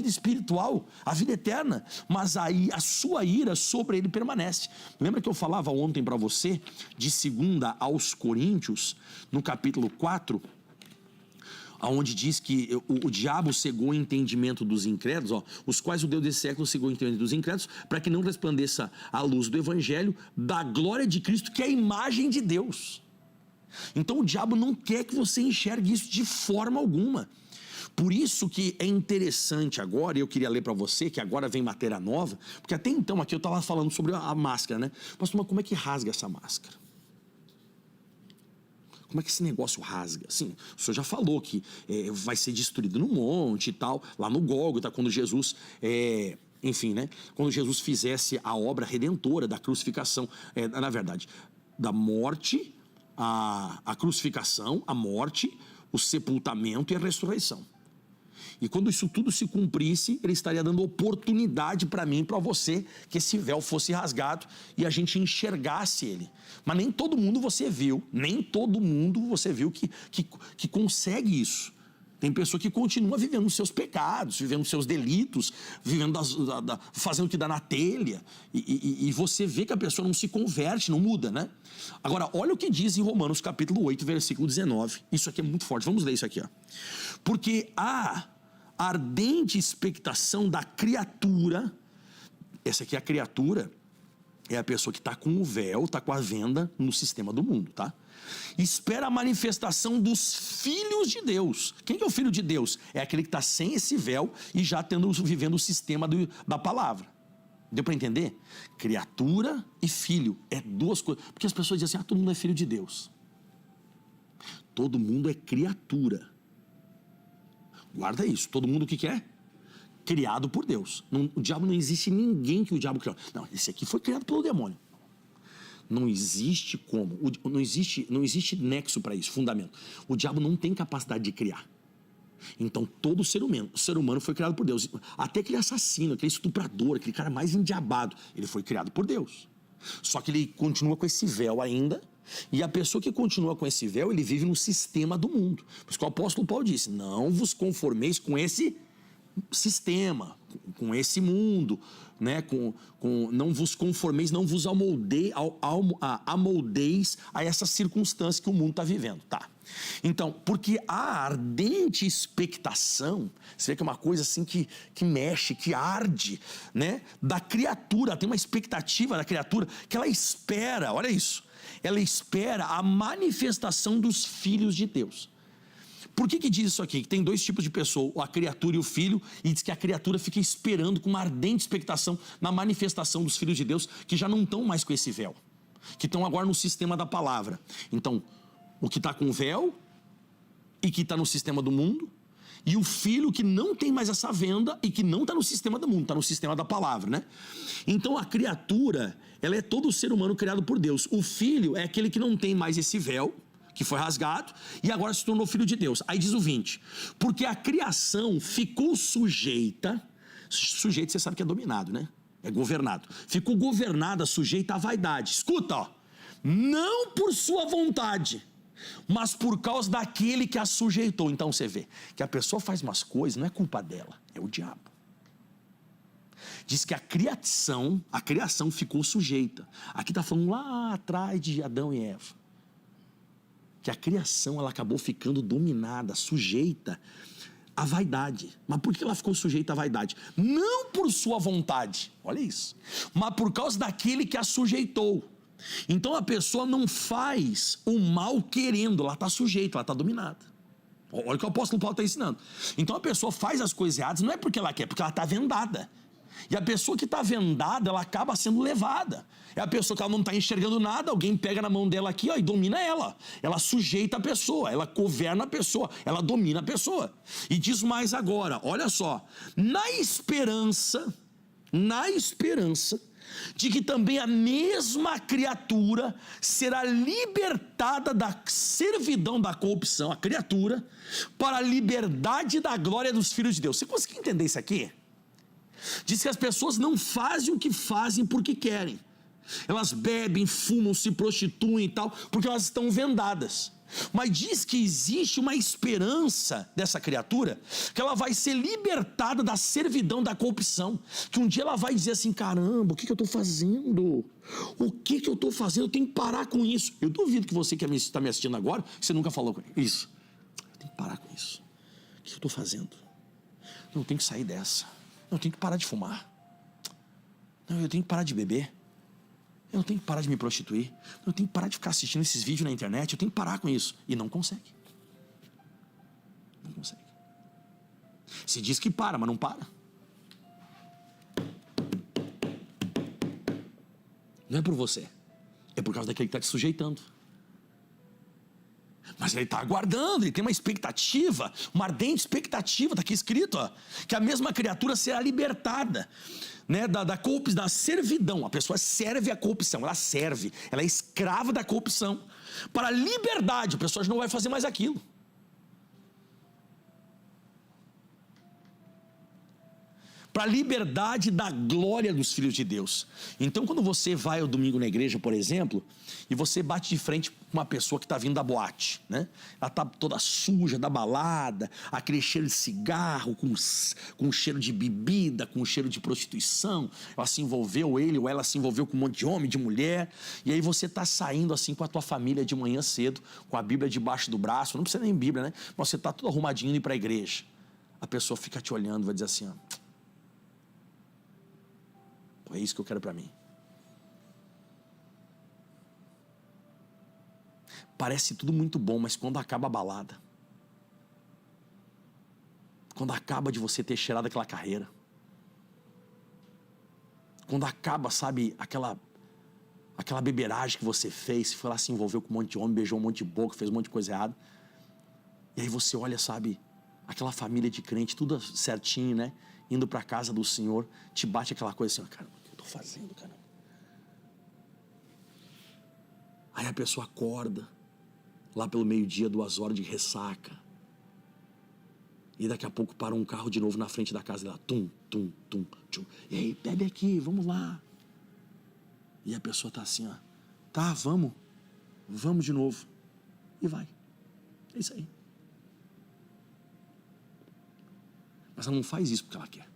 espiritual, à vida eterna, mas aí a sua ira sobre ele permanece. Lembra que eu falava ontem para você, de 2 aos Coríntios, no capítulo 4, onde diz que o diabo cegou o entendimento dos incrédulos, ó, os quais o Deus desse século cegou o entendimento dos incrédulos, para que não resplandeça a luz do evangelho da glória de Cristo, que é a imagem de Deus. Então o diabo não quer que você enxergue isso de forma alguma. Por isso que é interessante agora, eu queria ler para você, que agora vem matéria nova, porque até então aqui eu estava falando sobre a máscara, né? Mas como é que rasga essa máscara? Como é que esse negócio rasga? Assim, o senhor já falou que vai ser destruído no monte e tal, lá no Gólgota, quando Jesus, enfim, né? Quando Jesus fizesse a obra redentora da crucificação, na verdade, da morte, a crucificação, a morte, o sepultamento e a ressurreição. E quando isso tudo se cumprisse, ele estaria dando oportunidade para mim e para você que esse véu fosse rasgado e a gente enxergasse ele. Mas nem todo mundo você viu, que consegue isso. Tem pessoa que continua vivendo os seus pecados, vivendo os seus delitos, vivendo fazendo o que dá na telha. E você vê que a pessoa não se converte, não muda, né? Agora, olha o que diz em Romanos capítulo 8, versículo 19. Isso aqui é muito forte, vamos ler isso aqui, ó. Porque há ardente expectação da criatura, essa aqui é a criatura, é a pessoa que está com o véu, está com a venda no sistema do mundo, tá? Espera a manifestação dos filhos de Deus. Quem que é o filho de Deus? É aquele que está sem esse véu e já vivendo o sistema da palavra. Deu para entender? Criatura e filho, é duas coisas. Porque as pessoas dizem assim, todo mundo é filho de Deus. Todo mundo é criatura. Guarda isso, todo mundo o que é? Criado por Deus. O diabo não existe ninguém que o diabo criou. Não, esse aqui foi criado pelo demônio. Não existe como, não existe nexo para isso, fundamento. O diabo não tem capacidade de criar. Então todo ser humano foi criado por Deus. Até aquele assassino, aquele estuprador, aquele cara mais endiabado, ele foi criado por Deus. Só que ele continua com esse véu ainda. E a pessoa que continua com esse véu, ele vive no sistema do mundo. Por isso que o apóstolo Paulo disse, não vos conformeis com esse sistema, com esse mundo, né? Não vos conformeis, não vos amoldeis a essa circunstância que o mundo está vivendo, tá? Então, porque a ardente expectação, você vê que é uma coisa assim que mexe, que arde, né? Da criatura, tem uma expectativa da criatura que ela espera, olha isso, ela espera a manifestação dos filhos de Deus. Por que diz isso aqui? Que tem dois tipos de pessoa, a criatura e o filho, e diz que a criatura fica esperando com uma ardente expectação na manifestação dos filhos de Deus, que já não estão mais com esse véu, que estão agora no sistema da palavra. Então, o que está com o véu e que está no sistema do mundo, e o filho que não tem mais essa venda e que não está no sistema do mundo, está no sistema da palavra, né? Então a criatura, ela é todo ser humano criado por Deus. O filho é aquele que não tem mais esse véu, que foi rasgado, e agora se tornou filho de Deus. Aí diz o 20, porque a criação ficou sujeita você sabe que é dominado, né? É governado. Ficou governada, sujeita à vaidade. Escuta, ó, não por sua vontade, mas por causa daquele que a sujeitou. Então você vê que a pessoa faz umas coisas, não é culpa dela, é o diabo. Diz que a criação ficou sujeita. Aqui está falando lá atrás de Adão e Eva. Que a criação ela acabou ficando dominada, sujeita à vaidade. Mas por que ela ficou sujeita à vaidade? Não por sua vontade, olha isso, mas por causa daquele que a sujeitou. Então a pessoa não faz o mal querendo, ela está sujeita, ela está dominada. Olha o que o apóstolo Paulo está ensinando. Então a pessoa faz as coisas erradas, não é porque ela quer, porque ela está vendada. E a pessoa que está vendada, ela acaba sendo levada. É a pessoa que ela não está enxergando nada, alguém pega na mão dela aqui, ó, e domina ela. Ela sujeita a pessoa, ela governa a pessoa, ela domina a pessoa. E diz mais agora, olha só, na esperança de que também a mesma criatura será libertada da servidão da corrupção, a criatura, para a liberdade da glória dos filhos de Deus. Você conseguiu entender isso aqui? Diz que as pessoas não fazem o que fazem porque querem. Elas bebem, fumam, se prostituem e tal, porque elas estão vendadas. Mas diz que existe uma esperança dessa criatura, que ela vai ser libertada da servidão, da corrupção, que um dia ela vai dizer assim, caramba, o que eu estou fazendo? O que eu estou fazendo? Eu tenho que parar com isso. Eu duvido que você que está me assistindo agora, você nunca falou com isso. Eu tenho que parar com isso. O que eu estou fazendo? Não, eu tenho que sair dessa. Não, eu tenho que parar de fumar. Não, eu tenho que parar de beber. Eu tenho que parar de me prostituir. Eu tenho que parar de ficar assistindo esses vídeos na internet. Eu tenho que parar com isso. E não consegue. Não consegue. Se diz que para, mas não para. Não é por você. É por causa daquele que está te sujeitando. Mas ele está aguardando, ele tem uma expectativa, uma ardente expectativa, está aqui escrito, ó, que a mesma criatura será libertada, né, da servidão. A pessoa serve a corrupção, ela serve, ela é escrava da corrupção. Para a liberdade, a pessoa já não vai fazer mais aquilo. Para a liberdade da glória dos filhos de Deus. Então, quando você vai ao domingo na igreja, por exemplo, e você bate de frente com uma pessoa que está vindo da boate, né? Ela está toda suja, da balada, aquele cheiro de cigarro, com cheiro de bebida, com cheiro de prostituição. Ela se envolveu, ele ou ela se envolveu com um monte de homem, de mulher. E aí você está saindo assim com a tua família de manhã cedo, com a Bíblia debaixo do braço. Não precisa nem Bíblia, né? Mas você está todo arrumadinho indo para a igreja. A pessoa fica te olhando, vai dizer assim, ó, é isso que eu quero para mim. Parece tudo muito bom, mas quando acaba a balada, quando acaba de você ter cheirado aquela carreira, quando acaba, sabe, aquela beberagem que você fez, foi lá, se envolveu com um monte de homem, beijou um monte de boca, fez um monte de coisa errada, e aí você olha, sabe, aquela família de crente, tudo certinho, né, indo para a casa do Senhor, te bate aquela coisa assim, ó, cara, o que eu tô fazendo, cara? Aí a pessoa acorda, lá pelo meio-dia, 2 horas de ressaca, e daqui a pouco para um carro de novo na frente da casa dela, tum, tum, tum, tum, e aí, bebe aqui, vamos lá. E a pessoa tá assim, ó, tá, vamos de novo, e vai, é isso aí. Mas ela não faz isso porque ela quer.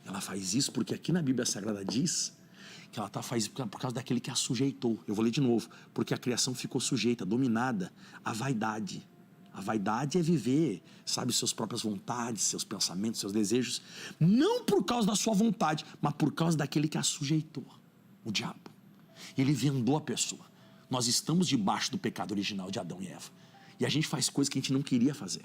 Ela faz isso porque aqui na Bíblia Sagrada diz que ela faz isso por causa daquele que a sujeitou. Eu vou ler de novo. Porque a criação ficou sujeita, dominada à vaidade. A vaidade é viver, sabe, suas próprias vontades, seus pensamentos, seus desejos. Não por causa da sua vontade, mas por causa daquele que a sujeitou. O diabo. Ele vendou a pessoa. Nós estamos debaixo do pecado original de Adão e Eva. E a gente faz coisas que a gente não queria fazer.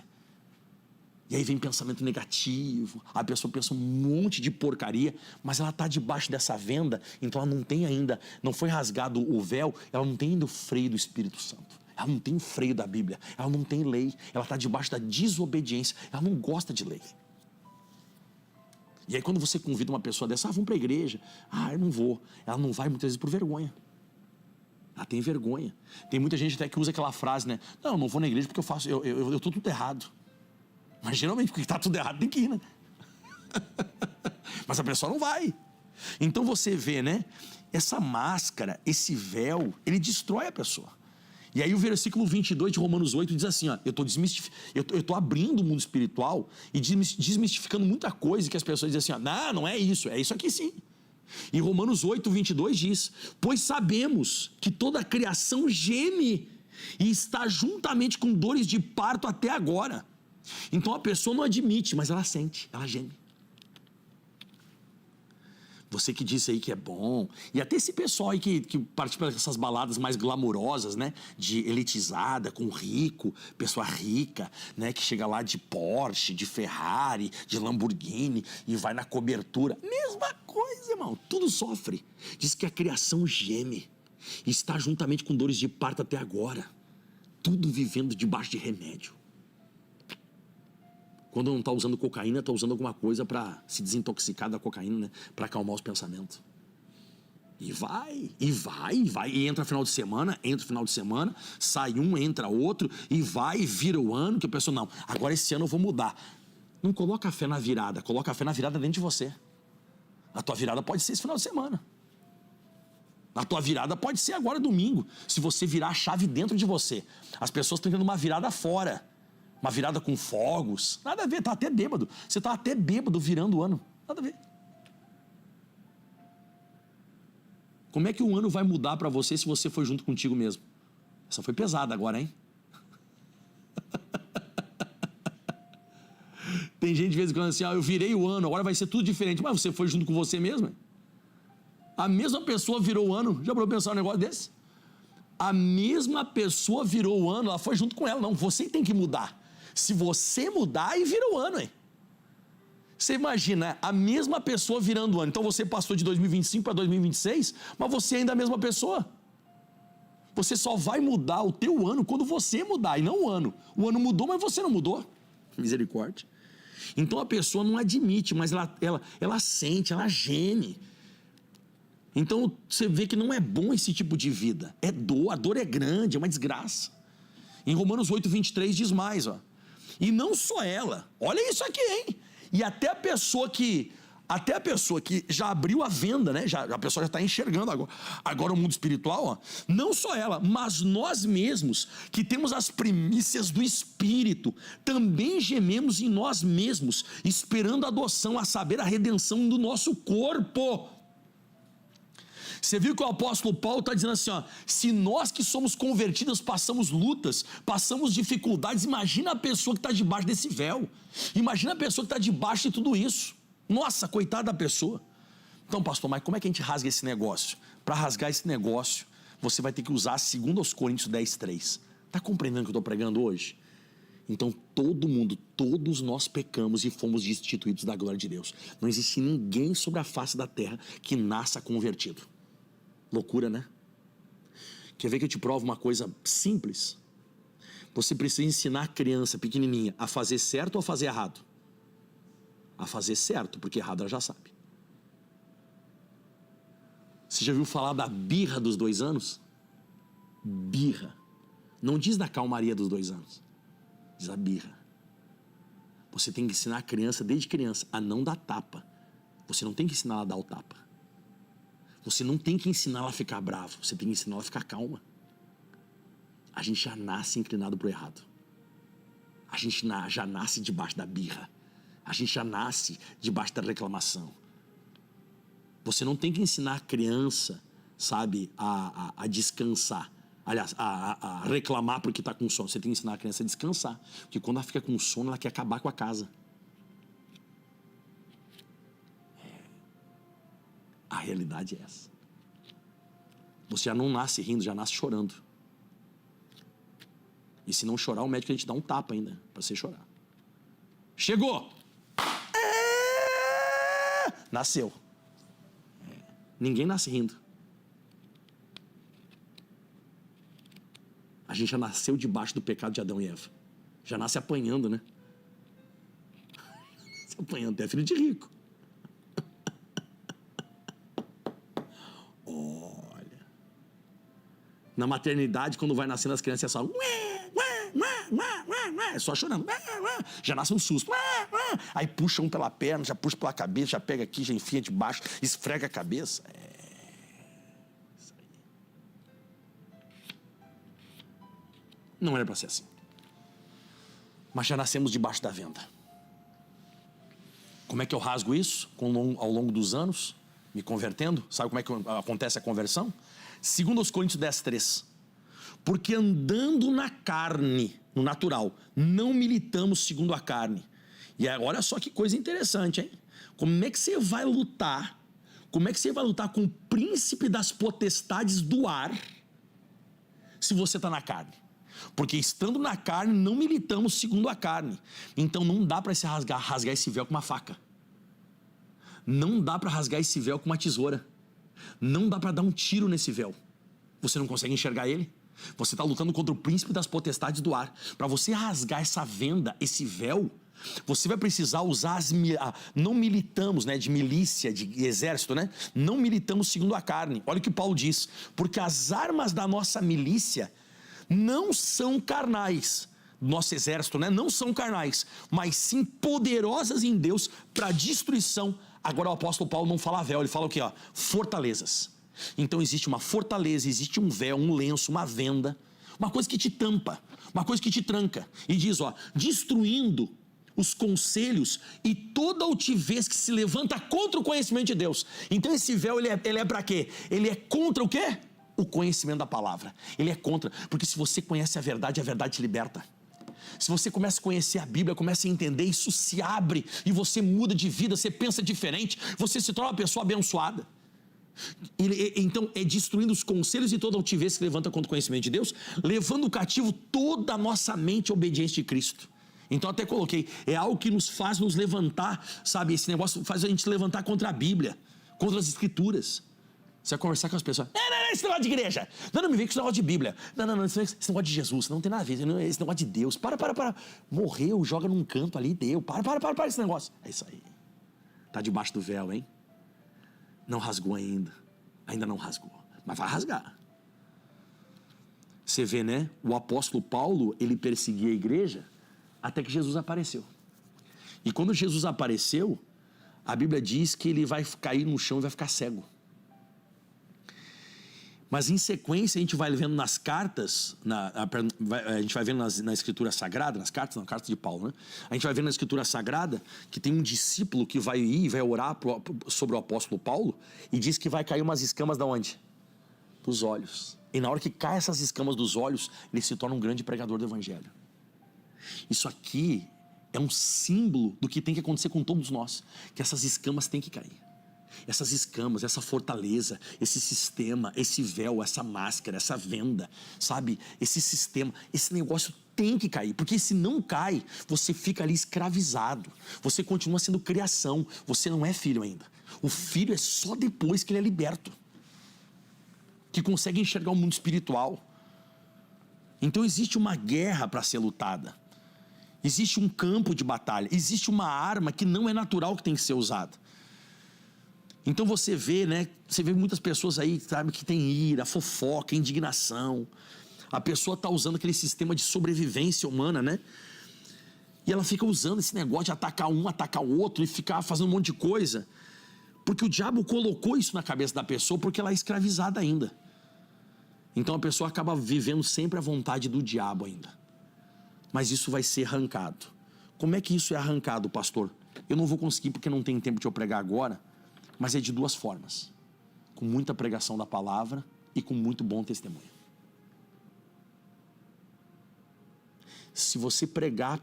E aí vem pensamento negativo, a pessoa pensa um monte de porcaria, mas ela está debaixo dessa venda, então ela não tem ainda, não foi rasgado o véu, ela não tem ainda o freio do Espírito Santo, ela não tem o freio da Bíblia, ela não tem lei, ela está debaixo da desobediência, ela não gosta de lei. E aí quando você convida uma pessoa dessa, vamos para a igreja, eu não vou, ela não vai muitas vezes por vergonha. Ela tem vergonha. Tem muita gente até que usa aquela frase, né? Não, eu não vou na igreja porque eu estou tudo errado. Mas geralmente, porque está tudo errado, tem que ir, né? Mas a pessoa não vai. Então você vê, né? Essa máscara, esse véu, ele destrói a pessoa. E aí o versículo 22 de Romanos 8 diz assim, ó, eu estou abrindo o mundo espiritual e desmistificando muita coisa que as pessoas dizem assim, ó, não é isso aqui sim. E Romanos 8, 22 diz, pois sabemos que toda a criação geme e está juntamente com dores de parto até agora. Então a pessoa não admite, mas ela sente, ela geme. Você que disse aí que é bom, e até esse pessoal aí que participa dessas baladas mais glamurosas, né, de elitizada, com rico, pessoa rica, né, que chega lá de Porsche, de Ferrari, de Lamborghini e vai na cobertura. Mesma coisa, irmão, tudo sofre. Diz que a criação geme e está juntamente com dores de parto até agora. Tudo vivendo debaixo de remédio. Quando não está usando cocaína, está usando alguma coisa para se desintoxicar da cocaína, né? Para acalmar os pensamentos. E vai. E entra final de semana, sai um, entra outro, e vai, e vira o ano, que a pessoa, não, agora esse ano eu vou mudar. Não coloca a fé na virada, coloca a fé na virada dentro de você. A tua virada pode ser esse final de semana. A tua virada pode ser agora domingo, se você virar a chave dentro de você. As pessoas estão tendo uma virada fora, uma virada com fogos, nada a ver, tá até bêbado. Você tá até bêbado virando o ano, nada a ver. Como é que o ano vai mudar para você se você for junto contigo mesmo? Essa foi pesada agora, hein? Tem gente de vez em quando assim, eu virei o ano, agora vai ser tudo diferente. Mas você foi junto com você mesmo? A mesma pessoa virou o ano. Já parou pra pensar um negócio desse? A mesma pessoa virou o ano, ela foi junto com ela. Não, você tem que mudar. Se você mudar, aí vira o ano, hein? Você imagina, a mesma pessoa virando o ano. Então você passou de 2025 para 2026, mas você ainda é a mesma pessoa. Você só vai mudar o teu ano quando você mudar, e não o ano. O ano mudou, mas você não mudou. Misericórdia. Então a pessoa não admite, mas ela sente, ela geme. Então você vê que não é bom esse tipo de vida. É dor, a dor é grande, é uma desgraça. Em Romanos 8:23 diz mais, ó. E não só ela, olha isso aqui, hein? E até a pessoa que já abriu a venda, né? A pessoa já está enxergando agora o mundo espiritual, ó. Não só ela, mas nós mesmos, que temos as primícias do Espírito, também gememos em nós mesmos, esperando a adoção, a saber, a redenção do nosso corpo. Você viu que o apóstolo Paulo está dizendo assim, ó, se nós que somos convertidos passamos lutas, passamos dificuldades, imagina a pessoa que está debaixo desse véu, imagina a pessoa que está debaixo de tudo isso. Nossa, coitada da pessoa. Então, pastor, mas como é que a gente rasga esse negócio? Para rasgar esse negócio, você vai ter que usar 2 Coríntios 10:3. Está compreendendo o que eu estou pregando hoje? Então, todos nós pecamos e fomos destituídos da glória de Deus. Não existe ninguém sobre a face da terra que nasça convertido. Loucura, né? Quer ver que eu te provo uma coisa simples? Você precisa ensinar a criança pequenininha a fazer certo ou a fazer errado? A fazer certo, porque errado ela já sabe. Você já ouviu falar da birra dos 2 anos? Birra. Não diz da calmaria dos 2 anos. Diz a birra. Você tem que ensinar a criança, desde criança, a não dar tapa. Você não tem que ensinar ela a dar o tapa. Você não tem que ensinar ela a ficar bravo. Você tem que ensinar ela a ficar calma. A gente já nasce inclinado para o errado. A gente já nasce debaixo da birra. A gente já nasce debaixo da reclamação. Você não tem que ensinar a criança, sabe, a descansar. Aliás, a reclamar porque está com sono. Você tem que ensinar a criança a descansar. Porque quando ela fica com sono, ela quer acabar com a casa. A realidade é essa. Você já não nasce rindo, já nasce chorando. E se não chorar, o médico a gente dá um tapa ainda, para você chorar. Chegou! Nasceu. Ninguém nasce rindo. A gente já nasceu debaixo do pecado de Adão e Eva. Já nasce apanhando, né? Se apanhando, até filho de rico. Olha. Na maternidade, quando vai nascendo as crianças, é só... É só chorando. Já nasce um susto. Aí puxa um pela perna, já puxa pela cabeça, já pega aqui, já enfia de baixo, esfrega a cabeça. Isso aí. Não era para ser assim. Mas já nascemos debaixo da venda. Como é que eu rasgo isso? Ao longo dos anos, me convertendo. Sabe como é que acontece a conversão? 2 Coríntios 10:3. Porque andando na carne, no natural, não militamos segundo a carne. E aí, olha só que coisa interessante, hein? Como é que você vai lutar? Como é que você vai lutar com o príncipe das potestades do ar se você está na carne? Porque estando na carne, não militamos segundo a carne. Então não dá para se rasgar esse véu com uma faca. Não dá para rasgar esse véu com uma tesoura. Não dá para dar um tiro nesse véu. Você não consegue enxergar ele? Você está lutando contra o príncipe das potestades do ar. Para você rasgar essa venda, esse véu, você vai precisar usar não militamos, né, de milícia, de exército, né? Não militamos segundo a carne. Olha o que Paulo diz. Porque as armas da nossa milícia não são carnais. Nosso exército, né? Não são carnais, mas sim poderosas em Deus para destruição. Agora o apóstolo Paulo não fala véu, ele fala o quê? Ó? Fortalezas. Então existe uma fortaleza, existe um véu, um lenço, uma venda, uma coisa que te tampa, uma coisa que te tranca. E diz, ó, destruindo os conselhos e toda altivez que se levanta contra o conhecimento de Deus. Então esse véu, ele é para quê? Ele é contra o quê? O conhecimento da palavra. Ele é contra, porque se você conhece a verdade te liberta. Se você começa a conhecer a Bíblia, começa a entender, isso se abre e você muda de vida, você pensa diferente, você se torna uma pessoa abençoada. Então é destruindo os conselhos e toda altivez que se levanta contra o conhecimento de Deus, levando cativo toda a nossa mente à obediência de Cristo. Então até coloquei, é algo que nos faz nos levantar, sabe? Esse negócio faz a gente se levantar contra a Bíblia, contra as Escrituras. Você vai conversar com as pessoas, não, esse negócio de igreja, não me vem com esse negócio de Bíblia, não, esse negócio de Jesus, não tem nada a ver, esse negócio de Deus, para, morreu, joga num canto ali, deu, para esse negócio. É isso aí, tá debaixo do véu, hein? Não rasgou ainda não rasgou, mas vai rasgar. Você vê, né, o apóstolo Paulo, ele perseguia a igreja até que Jesus apareceu. E quando Jesus apareceu, a Bíblia diz que ele vai cair no chão e vai ficar cego. Mas em sequência a gente vai vendo nas cartas, a gente vai vendo na Escritura Sagrada, nas cartas de Paulo, né? A gente vai vendo na Escritura Sagrada que tem um discípulo que vai ir e vai orar sobre o apóstolo Paulo e diz que vai cair umas escamas da onde? Dos olhos. E na hora que caem essas escamas dos olhos, ele se torna um grande pregador do evangelho. Isso aqui é um símbolo do que tem que acontecer com todos nós, que essas escamas têm que cair. Essas escamas, essa fortaleza, esse sistema, esse véu, essa máscara, essa venda, sabe? Esse sistema, esse negócio tem que cair, porque se não cai, você fica ali escravizado, você continua sendo criação, você não é filho ainda. O filho é só depois que ele é liberto, que consegue enxergar o mundo espiritual. Então existe uma guerra para ser lutada, existe um campo de batalha, existe uma arma que não é natural que tem que ser usada. Então você vê, né? Você vê muitas pessoas aí, sabe, que tem ira, fofoca, indignação. A pessoa está usando aquele sistema de sobrevivência humana, né? E ela fica usando esse negócio de atacar um, atacar o outro e ficar fazendo um monte de coisa. Porque o diabo colocou isso na cabeça da pessoa porque ela é escravizada ainda. Então a pessoa acaba vivendo sempre a vontade do diabo ainda. Mas isso vai ser arrancado. Como é que isso é arrancado, pastor? Eu não vou conseguir porque não tem tempo de eu pregar agora. Mas é de duas formas, com muita pregação da palavra e com muito bom testemunho. Se você pregar,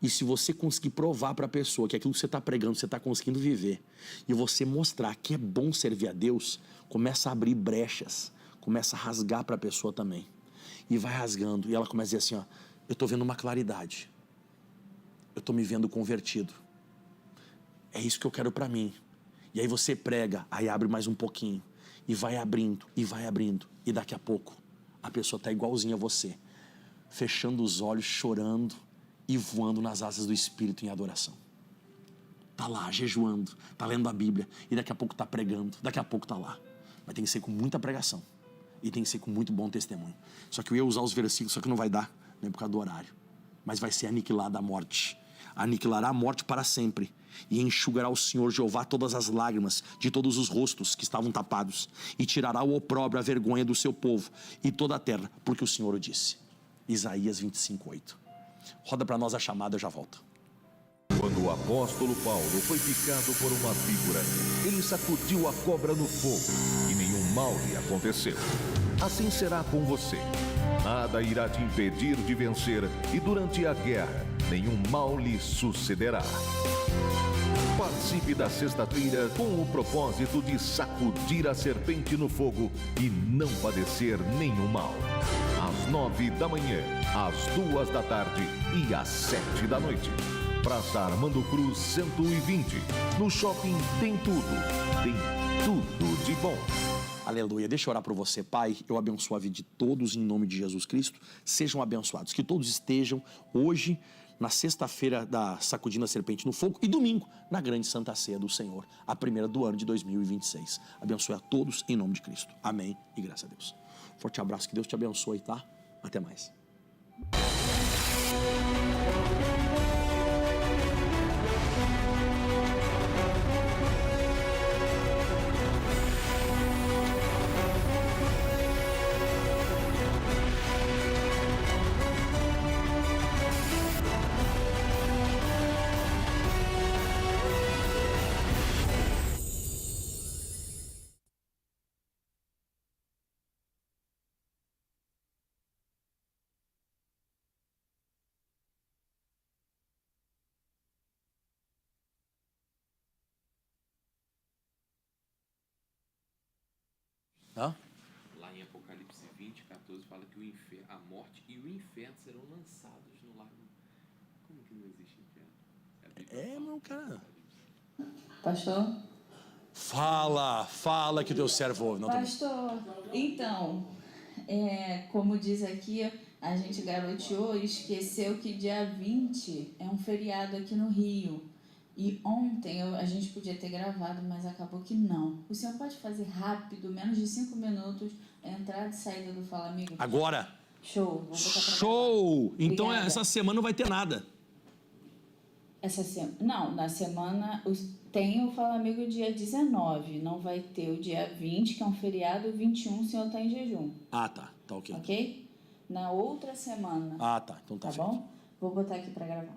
e se você conseguir provar para a pessoa que aquilo que você está pregando, você está conseguindo viver, e você mostrar que é bom servir a Deus, começa a abrir brechas, começa a rasgar para a pessoa também. E vai rasgando, e ela começa a dizer assim, ó, eu estou vendo uma claridade, eu estou me vendo convertido. É isso que eu quero para mim. E aí você prega, aí abre mais um pouquinho. E vai abrindo, e vai abrindo. E daqui a pouco, a pessoa está igualzinha a você. Fechando os olhos, chorando e voando nas asas do Espírito em adoração. Está lá, jejuando, está lendo a Bíblia. E daqui a pouco está pregando, daqui a pouco está lá. Mas tem que ser com muita pregação. E tem que ser com muito bom testemunho. Só que eu ia usar os versículos, só que não vai dar, né, por causa do horário. Mas vai ser aniquilada a morte. Aniquilará a morte para sempre. E enxugará o Senhor Jeová todas as lágrimas de todos os rostos que estavam tapados, e tirará o opróbrio, a vergonha do seu povo e toda a terra, porque o Senhor o disse. Isaías 25:8. Roda para nós a chamada, eu já volto. Quando o apóstolo Paulo foi picado por uma víbora, ele sacudiu a cobra no fogo e nenhum mal lhe aconteceu. Assim será com você. Nada irá te impedir de vencer e durante a guerra nenhum mal lhe sucederá. Participe da sexta-feira com o propósito de sacudir a serpente no fogo e não padecer nenhum mal. Às 9 da manhã, às 2 da tarde e às 7 da noite. Praça Armando Cruz 120. No shopping tem tudo de bom. Aleluia. Deixa eu orar por você, Pai. Eu abençoo a vida de todos em nome de Jesus Cristo. Sejam abençoados. Que todos estejam hoje na sexta-feira da Sacudindo a Serpente no Fogo e domingo na grande Santa Ceia do Senhor, a primeira do ano de 2026. Abençoe a todos em nome de Cristo. Amém e graças a Deus. Forte abraço, que Deus te abençoe, tá? Até mais. Hã? Lá em Apocalipse 20, 14, fala que a morte e o inferno serão lançados no lago. Como que não existe inferno? Meu cara. Pastor? Fala que o teu servo ouve. Pastor, então, como diz aqui, a gente garoteou e esqueceu que dia 20 é um feriado aqui no Rio. E ontem a gente podia ter gravado, mas acabou que não. O senhor pode fazer rápido, menos de 5 minutos, a entrada e saída do Fala Amigo? Agora. Show. Vou botar pra Show! Então Obrigada. essa semana não vai ter nada. Não, na semana tem o Fala Amigo dia 19. Não vai ter o dia 20, que é um feriado, 21 o senhor está em jejum. Ah, tá. Tá ok. Ok? Na outra semana. Ah, tá. Então tá. Tá bom? Vou botar aqui para gravar.